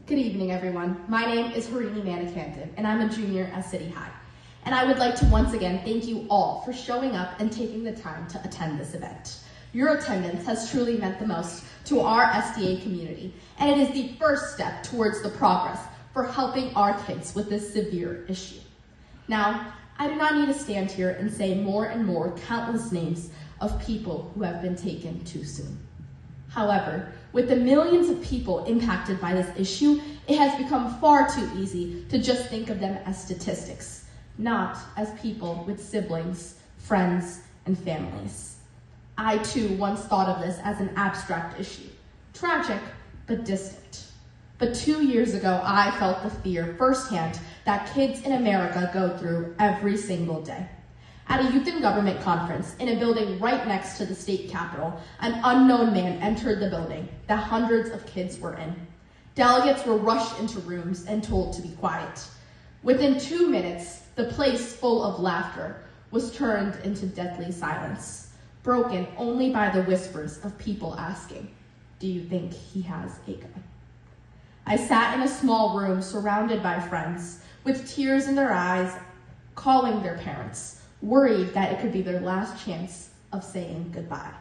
Good evening, everyone. My name is Harini Town, and I'm a junior at City High. And I would like to once again thank you all for showing up and taking the time to attend this event. Your attendance has truly meant the most to our SDA community, and it is the first step towards the progress for helping our kids with this severe issue. Now, I do not need to stand here and say more and more countless names of people who have been taken too soon. However, with the millions of people impacted by this issue, it has become far too easy to just think of them as statistics, not as people with siblings, friends, and families. I too once thought of this as an abstract issue, tragic but distant. But 2 years ago, I felt the fear firsthand that kids in America go through every single day. At a youth and government conference in a building right next to the state capitol, an unknown man entered the building that hundreds of kids were in. Delegates were rushed into rooms and told to be quiet. Within 2 minutes, the place full of laughter was turned into deadly silence, broken only by the whispers of people asking, "Do you think he has a gun?" I sat in a small room surrounded by friends, with tears in their eyes, calling their parents, worried that it could be their last chance of saying goodbye.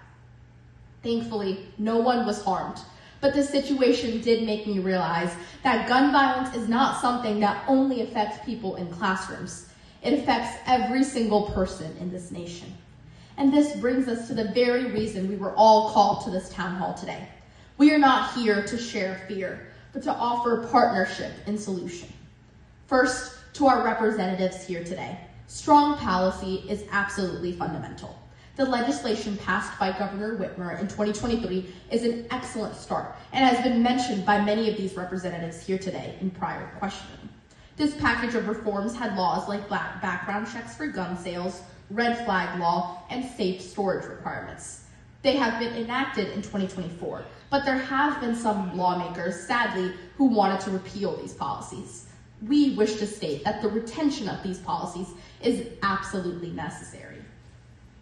Thankfully, no one was harmed, but the situation did make me realize that gun violence is not something that only affects people in classrooms. It affects every single person in this nation. And this brings us to the very reason we were all called to this town hall today. We are not here to share fear, but to offer partnership and solution. First, to our representatives here today. Strong policy is absolutely fundamental. The legislation passed by Governor Whitmer in 2023 is an excellent start and has been mentioned by many of these representatives here today in prior questioning. This package of reforms had laws like background checks for gun sales, red flag law, and safe storage requirements. They have been enacted in 2024, but there have been some lawmakers, sadly, who wanted to repeal these policies. We wish to state that the retention of these policies is absolutely necessary.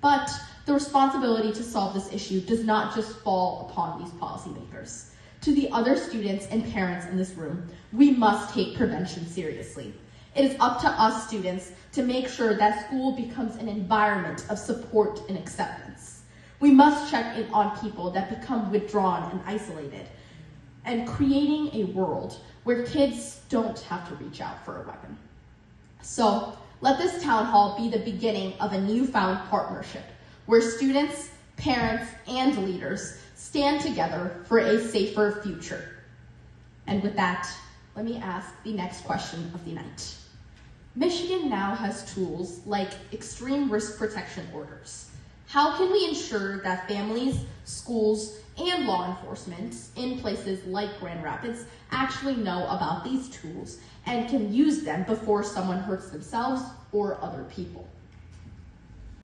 But the responsibility to solve this issue does not just fall upon these policymakers. To the other students and parents in this room, we must take prevention seriously. It is up to us students to make sure that school becomes an environment of support and acceptance. We must check in on people that become withdrawn and isolated, and creating a world where kids don't have to reach out for a weapon. So let this town hall be the beginning of a newfound partnership where students, parents, and leaders stand together for a safer future. And with that, let me ask the next question of the night. Michigan now has tools like extreme risk protection orders. How can we ensure that families, schools, and law enforcement in places like Grand Rapids actually know about these tools and can use them before someone hurts themselves or other people?